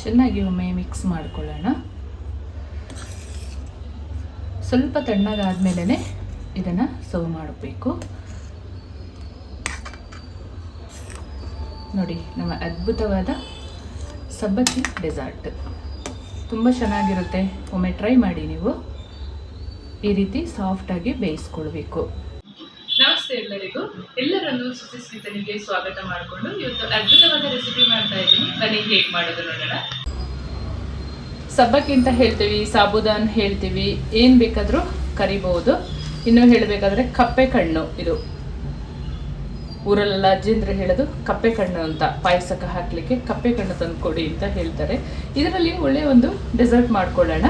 ಚೆನ್ನಾಗಿ ಒಮ್ಮೆ ಮಿಕ್ಸ್ ಮಾಡ್ಕೊಳ್ಳೋಣ. ಸ್ವಲ್ಪ ತಣ್ಣಗಾದ್ಮೇಲೆ ಇದನ್ನು ಸರ್ವ್ ಮಾಡಬೇಕು. ನೋಡಿ, ನಮ್ಮ ಅದ್ಭುತವಾದ ಸಬ್ಬಕ್ಕಿ ಡೆಸರ್ಟ್ ತುಂಬ ಚೆನ್ನಾಗಿರುತ್ತೆ. ಒಮ್ಮೆ ಟ್ರೈ ಮಾಡಿ ನೀವು. ಈ ರೀತಿ ಸಾಫ್ಟಾಗಿ ಬೇಯಿಸ್ಕೊಳ್ಬೇಕು. ನಮಸ್ತೆ ಎಲ್ಲರಿಗೂ. ಎಲ್ಲರನ್ನೂ ಸುಚಿಸ್ಮಿತನಿಗೆ ಸ್ವಾಗತ ಮಾಡಿಕೊಂಡು ಇವತ್ತು ಅದ್ಭುತವಾದ ರೆಸಿಪಿ ಮಾಡ್ತಾ ಇದ್ದೀನಿ. ಬನ್ನಿ ಹೇಗೆ ಮಾಡೋದು ನೋಡೋಣ. ಸಬ್ಬಕ್ಕಿ ಅಂತ ಹೇಳ್ತೀವಿ, ಸಾಬುದಾನ್ ಹೇಳ್ತೀವಿ, ಏನು ಬೇಕಾದರೂ ಕರಿಬಹುದು. ಇನ್ನೂ ಹೇಳಬೇಕಾದ್ರೆ ಕಪ್ಪೆ ಕಣ್ಣು, ಇದು ಊರಲ್ಲೆಲ್ಲ ಅಜ್ಜಿಂದ್ರೆ ಹೇಳೋದು ಕಪ್ಪೆ ಕಣ್ಣು ಅಂತ. ಪಾಯಸಕ್ಕೆ ಹಾಕಲಿಕ್ಕೆ ಕಪ್ಪೆ ಕಣ್ಣು ತಂದುಕೊಡಿ ಅಂತ ಹೇಳ್ತಾರೆ. ಇದರಲ್ಲಿ ಒಳ್ಳೆಯ ಒಂದು ಡೆಸರ್ಟ್ ಮಾಡ್ಕೊಳ್ಳೋಣ.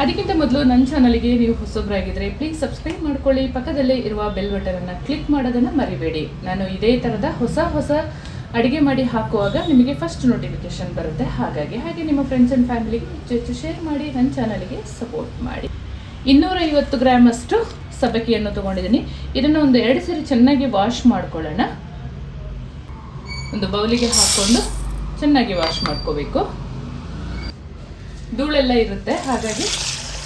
ಅದಕ್ಕಿಂತ ಮೊದಲು ನನ್ನ ಚಾನಲ್ಗೆ ನೀವು ಹೊಸಬ್ರಾಗಿದ್ದರೆ ಪ್ಲೀಸ್ ಸಬ್ಸ್ಕ್ರೈಬ್ ಮಾಡ್ಕೊಳ್ಳಿ. ಪಕ್ಕದಲ್ಲೇ ಇರುವ ಬೆಲ್ ಬಟನನ್ನು ಕ್ಲಿಕ್ ಮಾಡೋದನ್ನು ಮರಿಬೇಡಿ. ನಾನು ಇದೇ ಥರದ ಹೊಸ ಅಡುಗೆ ಮಾಡಿ ಹಾಕುವಾಗ ನಿಮಗೆ ಫಸ್ಟ್ ನೋಟಿಫಿಕೇಶನ್ ಬರುತ್ತೆ. ಹಾಗೆ ನಿಮ್ಮ ಫ್ರೆಂಡ್ಸ್ ಆ್ಯಂಡ್ ಫ್ಯಾಮಿಲಿಗೆ ಹೆಚ್ಚು ಶೇರ್ ಮಾಡಿ, ನನ್ನ ಚಾನಲ್ಗೆ ಸಪೋರ್ಟ್ ಮಾಡಿ. 250 ಗ್ರಾಮ್ ಅಷ್ಟು ಸಬ್ಬಕ್ಕಿಯನ್ನು ತೊಗೊಂಡಿದ್ದೀನಿ. ಇದನ್ನು ಒಂದು 2 ಸರಿ ಚೆನ್ನಾಗಿ ವಾಶ್ ಮಾಡ್ಕೊಳ್ಳೋಣ. ಒಂದು ಬೌಲಿಗೆ ಹಾಕ್ಕೊಂಡು ಚೆನ್ನಾಗಿ ವಾಶ್ ಮಾಡ್ಕೋಬೇಕು. ಧೂಳೆಲ್ಲ ಇರುತ್ತೆ, ಹಾಗಾಗಿ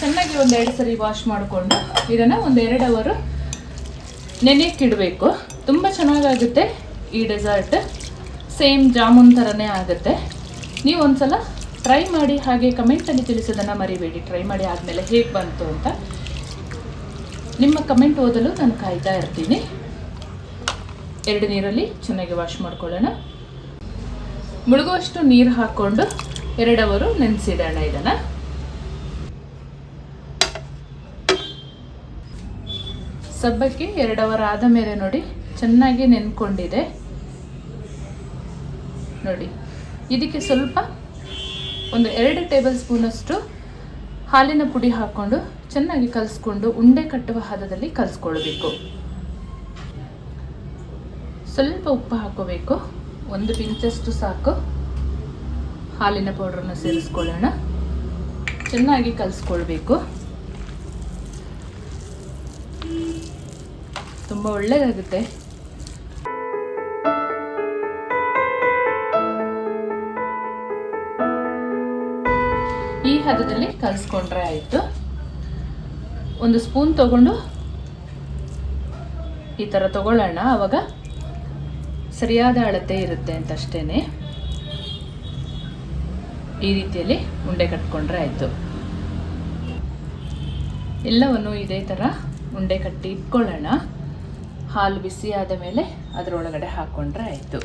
ಚೆನ್ನಾಗಿ ಒಂದು 2 ಸರಿ ವಾಶ್ ಮಾಡಿಕೊಂಡು ಇದನ್ನು ಒಂದು 2 ಅವರ್ ನೆನೆಯಕ್ಕಿಡಬೇಕು. ತುಂಬ ಚೆನ್ನಾಗಾಗುತ್ತೆ ಈ ಡೆಸರ್ಟ್. ಸೇಮ್ ಜಾಮೂನ್ ಥರನೇ ಆಗುತ್ತೆ. ನೀವು ಒಂದ್ಸಲ ಟ್ರೈ ಮಾಡಿ, ಹಾಗೆ ಕಮೆಂಟಲ್ಲಿ ತಿಳಿಸೋದನ್ನು ಮರಿಬೇಡಿ. ಟ್ರೈ ಮಾಡಿ ಆದಮೇಲೆ ಹೇಗೆ ಬಂತು ಅಂತ ನಿಮ್ಮ ಕಮೆಂಟ್ ಓದಲು ನಾನು ಕಾಯ್ತಾ ಇರ್ತೀನಿ. 2 ನೀರಲ್ಲಿ ಚೆನ್ನಾಗಿ ವಾಶ್ ಮಾಡ್ಕೊಳ್ಳೋಣ. ಮುಳುಗುವಷ್ಟು ನೀರು ಹಾಕ್ಕೊಂಡು 2 ಅವರ್ ನೆನೆಸಿಡೋಣ. ಇದನ್ನು ಸಬ್ಬಕ್ಕಿ 2 ಅವರ್ ಆದ ಮೇಲೆ ನೋಡಿ ಚೆನ್ನಾಗಿ ನೆನ್ಕೊಂಡಿದೆ. ನೋಡಿ, ಇದಕ್ಕೆ ಸ್ವಲ್ಪ ಒಂದು 2 ಟೇಬಲ್ ಸ್ಪೂನಷ್ಟು ಹಾಲಿನ ಪುಡಿ ಹಾಕ್ಕೊಂಡು ಚೆನ್ನಾಗಿ ಕಲಿಸ್ಕೊಂಡು ಉಂಡೆ ಕಟ್ಟುವ ಹದದಲ್ಲಿ ಕಲಿಸ್ಕೊಳ್ಬೇಕು. ಸ್ವಲ್ಪ ಉಪ್ಪು ಹಾಕೋಬೇಕು, 1 ಪಿಂಚಷ್ಟು ಸಾಕು. ಹಾಲಿನ ಪೌಡ್ರನ್ನು ಸೇರಿಸ್ಕೊಳ್ಳೋಣ. ಚೆನ್ನಾಗಿ ಕಲಿಸ್ಕೊಳ್ಬೇಕು. ತುಂಬ ಒಳ್ಳೆಯದಾಗುತ್ತೆ. ಈ ಹದದಲ್ಲಿ ಕಲಿಸ್ಕೊಂಡ್ರೆ ಆಯಿತು. 1 ಸ್ಪೂನ್ ತಗೊಂಡು ಈ ಥರ ತಗೊಳ್ಳೋಣ. ಆವಾಗ ಸರಿಯಾದ ಅಳತೆ ಇರುತ್ತೆ ಅಂತ ಅಷ್ಟೇ. ಈ ರೀತಿಯಲ್ಲಿ ಉಂಡೆ ಕಟ್ಕೊಂಡ್ರೆ ಆಯಿತು. ಎಲ್ಲವನ್ನು ಇದೇ ಥರ ಉಂಡೆ ಕಟ್ಟಿ ಇಟ್ಕೊಳ್ಳೋಣ. ಹಾಲು ಬಿಸಿ ಆದ ಮೇಲೆ ಅದರೊಳಗಡೆ ಹಾಕ್ಕೊಂಡ್ರೆ ಆಯಿತು.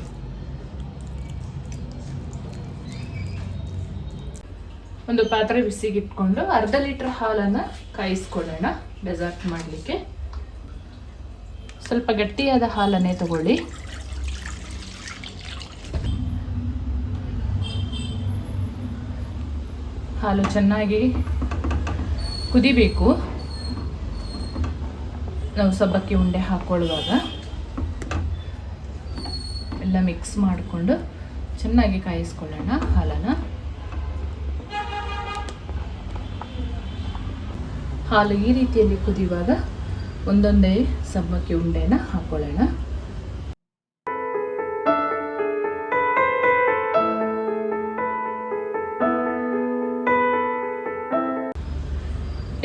ಒಂದು ಪಾತ್ರೆ ಬಿಸಿಗಿಟ್ಕೊಂಡು 1/2 ಲೀಟರ್ ಹಾಲನ್ನು ಕಾಯಿಸ್ಕೊಳ್ಳೋಣ. ಡೆಸರ್ಟ್ ಮಾಡಲಿಕ್ಕೆ ಸ್ವಲ್ಪ ಗಟ್ಟಿಯಾದ ಹಾಲನ್ನೇ ತಗೊಳ್ಳಿ. ಹಾಲು ಚೆನ್ನಾಗಿ ಕುದಿಬೇಕು. ನಾವು ಸಬ್ಬಕ್ಕಿ ಉಂಡೆ ಹಾಕ್ಕೊಳ್ಳುವಾಗ ಎಲ್ಲ ಮಿಕ್ಸ್ ಮಾಡಿಕೊಂಡು ಚೆನ್ನಾಗಿ ಕಾಯಿಸ್ಕೊಳ್ಳೋಣ ಹಾಲನ್ನು. ಹಾಲು ಈ ರೀತಿಯಲ್ಲಿ ಕುದಿಯುವಾಗ ಒಂದೊಂದೇ ಸಬ್ಬಕ್ಕಿ ಉಂಡೆನ ಹಾಕ್ಕೊಳ್ಳೋಣ.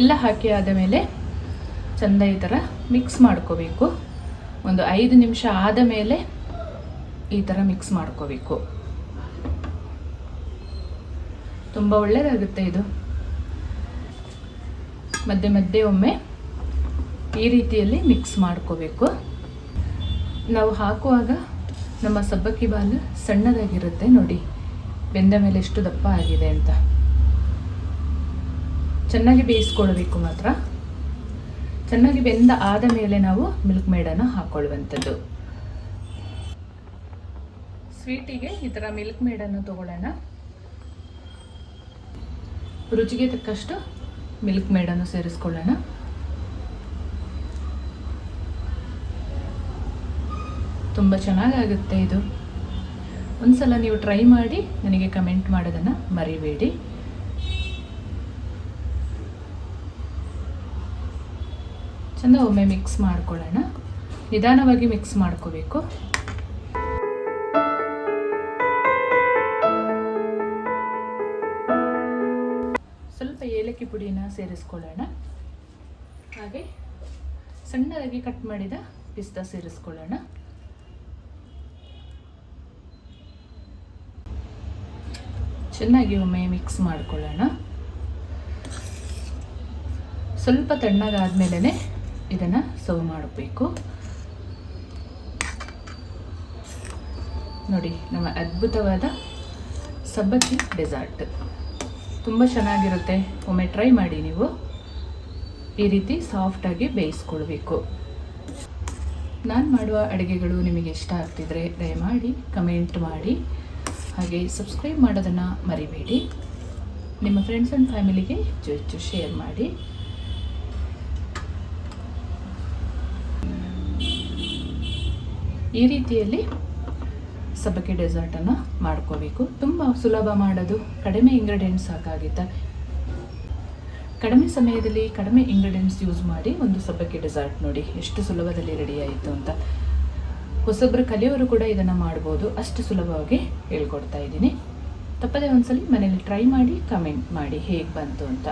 ಎಲ್ಲ ಹಾಕಿ ಆದ ಮೇಲೆ ಚೆಂದ ಈ ಥರ ಮಿಕ್ಸ್ ಮಾಡ್ಕೋಬೇಕು. ಒಂದು 5 ನಿಮಿಷ ಆದ ಮೇಲೆ ಈ ಥರ ಮಿಕ್ಸ್ ಮಾಡ್ಕೋಬೇಕು. ತುಂಬ ಒಳ್ಳೆಯದಾಗುತ್ತೆ ಇದು. ಮಧ್ಯೆ ಮಧ್ಯೆ ಒಮ್ಮೆ ಈ ರೀತಿಯಲ್ಲಿ ಮಿಕ್ಸ್ ಮಾಡ್ಕೋಬೇಕು. ನಾವು ಹಾಕುವಾಗ ನಮ್ಮ ಸಬ್ಬಕ್ಕಿ ಬಾಲು ಸಣ್ಣದಾಗಿರುತ್ತೆ. ನೋಡಿ, ಬೆಂದ ಮೇಲೆ ಎಷ್ಟು ದಪ್ಪ ಆಗಿದೆ ಅಂತ. ಚೆನ್ನಾಗಿ ಬೇಯಿಸ್ಕೊಳ್ಬೇಕು ಮಾತ್ರ. ಚೆನ್ನಾಗಿ ಬೆಂದ ಆದ ಮೇಲೆ ನಾವು ಮಿಲ್ಕ್ ಮೇಡನ್ನು ಹಾಕ್ಕೊಳ್ಳುವಂಥದ್ದು. ಸ್ವೀಟಿಗೆ ಈ ಥರ ಮಿಲ್ಕ್ ಮೇಡನ್ನು ತಗೊಳ್ಳೋಣ. ರುಚಿಗೆ ತಕ್ಕಷ್ಟು ಮಿಲ್ಕ್ ಮೇಡನ್ನು ಸೇರಿಸ್ಕೊಳ್ಳೋಣ. ತುಂಬ ಚೆನ್ನಾಗಾಗುತ್ತೆ ಇದು. ಒಂದ್ಸಲ ನೀವು ಟ್ರೈ ಮಾಡಿ ನನಗೆ ಕಮೆಂಟ್ ಮಾಡೋದನ್ನು ಮರಿಬೇಡಿ. ಚೆಂದ ಒಮ್ಮೆ ಮಿಕ್ಸ್ ಮಾಡ್ಕೊಳ್ಳೋಣ. ನಿಧಾನವಾಗಿ ಮಿಕ್ಸ್ ಮಾಡ್ಕೋಬೇಕು. ಏಲಕ್ಕಿ ಪುಡಿನ ಸೇರಿಸ್ಕೊಳ್ಳೋಣ. ಹಾಗೆ ಸಣ್ಣದಾಗಿ ಕಟ್ ಮಾಡಿದ ಪಿಸ್ತಾ ಸೇರಿಸ್ಕೊಳ್ಳೋಣ. ಚೆನ್ನಾಗಿ ಒಮ್ಮೆ ಮಿಕ್ಸ್ ಮಾಡ್ಕೊಳ್ಳೋಣ. ಸ್ವಲ್ಪ ತಣ್ಣಗಾದ್ಮೇಲೆ ಇದನ್ನು ಸರ್ವ್ ಮಾಡಬೇಕು. ನೋಡಿ, ನಮ್ಮ ಅದ್ಭುತವಾದ ಸಬ್ಬಕ್ಕಿ ಡೆಸರ್ಟ್ ತುಂಬ ಚೆನ್ನಾಗಿರುತ್ತೆ. ಒಮ್ಮೆ ಟ್ರೈ ಮಾಡಿ ನೀವು. ಈ ರೀತಿ ಸಾಫ್ಟಾಗಿ ಬೇಯಿಸ್ಕೊಳ್ಬೇಕು. ನಾನು ಮಾಡುವ ಅಡುಗೆಗಳು ನಿಮಗೆ ಇಷ್ಟ ಆಗ್ತಿದ್ರೆ ದಯಮಾಡಿ ಕಮೆಂಟ್ ಮಾಡಿ, ಹಾಗೆ ಸಬ್ಸ್ಕ್ರೈಬ್ ಮಾಡೋದನ್ನು ಮರಿಬೇಡಿ. ನಿಮ್ಮ ಫ್ರೆಂಡ್ಸ್ ಆ್ಯಂಡ್ ಫ್ಯಾಮಿಲಿಗೆ ಹೆಚ್ಚು ಶೇರ್ ಮಾಡಿ. ಈ ರೀತಿಯಲ್ಲಿ ಸಬ್ಬಕ್ಕಿ ಡೆಸರ್ಟನ್ನು ಮಾಡ್ಕೋಬೇಕು. ತುಂಬ ಸುಲಭ ಮಾಡೋದು, ಕಡಿಮೆ ಇಂಗ್ರೀಡಿಯೆಂಟ್ಸ್ ಸಾಕಾಗುತ್ತೆ. ಕಡಿಮೆ ಸಮಯದಲ್ಲಿ ಕಡಿಮೆ ಇಂಗ್ರೀಡಿಯೆಂಟ್ಸ್ ಯೂಸ್ ಮಾಡಿ ಒಂದು ಸಬ್ಬಕ್ಕಿ ಡೆಸರ್ಟ್ ನೋಡಿ ಎಷ್ಟು ಸುಲಭದಲ್ಲಿ ರೆಡಿ ಆಯಿತು ಅಂತ. ಹೊಸೊಬ್ಬರು ಕಲಿಯೋರು ಕೂಡ ಇದನ್ನು ಮಾಡ್ಬೋದು, ಅಷ್ಟು ಸುಲಭವಾಗಿ ಹೇಳ್ಕೊಡ್ತಾ ಇದ್ದೀನಿ. ತಪ್ಪದೆ ಒಂದ್ಸಲಿ ಮನೇಲಿ ಟ್ರೈ ಮಾಡಿ ಕಮೆಂಟ್ ಮಾಡಿ ಹೇಗೆ ಬಂತು ಅಂತ.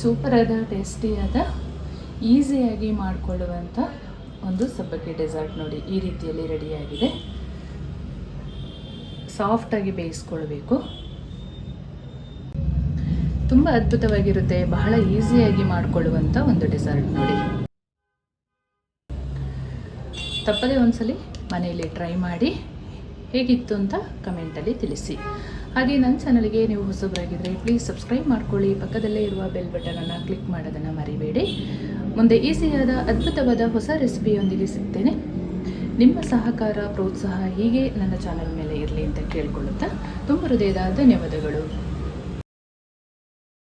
ಸೂಪರ್ ಆದ ಟೇಸ್ಟಿಯಾದ ಈಸಿಯಾಗಿ ಮಾಡಿಕೊಳ್ಳುವಂಥ ಒಂದು ಸಬ್ಬಕ್ಕಿ ಡೆಸರ್ಟ್ ನೋಡಿ ಈ ರೀತಿಯಲ್ಲಿ ರೆಡಿಯಾಗಿದೆ. ಸಾಫ್ಟಾಗಿ ಬೇಯಿಸ್ಕೊಳ್ಬೇಕು. ತುಂಬ ಅದ್ಭುತವಾಗಿರುತ್ತೆ, ಬಹಳ ಈಸಿಯಾಗಿ ಮಾಡಿಕೊಳ್ಳುವಂಥ ಒಂದು ಡೆಸರ್ಟ್ ನೋಡಿ. ತಪ್ಪದೇ ಒಂದ್ಸಲಿ ಮನೆಯಲ್ಲಿ ಟ್ರೈ ಮಾಡಿ ಹೇಗಿತ್ತು ಅಂತ ಕಮೆಂಟಲ್ಲಿ ತಿಳಿಸಿ. ಹಾಗೆ ನನ್ನ ಚಾನಲ್ಗೆ ನೀವು ಹೊಸಬರಾಗಿದ್ದರೆ ಪ್ಲೀಸ್ ಸಬ್ಸ್ಕ್ರೈಬ್ ಮಾಡ್ಕೊಳ್ಳಿ. ಪಕ್ಕದಲ್ಲೇ ಇರುವ ಬೆಲ್ ಬಟನನ್ನು ಕ್ಲಿಕ್ ಮಾಡೋದನ್ನು ಮರಿಬೇಡಿ. ಮುಂದೆ ಈಸಿಯಾದ ಅದ್ಭುತವಾದ ಹೊಸ ರೆಸಿಪಿಯೊಂದಿಗೆ ಸಿಗ್ತೇನೆ. ನಿಮ್ಮ ಸಹಕಾರ ಪ್ರೋತ್ಸಾಹ ಹೀಗೆ ನನ್ನ ಚಾನಲ್ ಮೇಲೆ ಇರಲಿ ಅಂತ ಕೇಳ್ಕೊಳ್ಳುತ್ತಾ ತುಂಬ ಹೃದಯದ ಧನ್ಯವಾದಗಳು.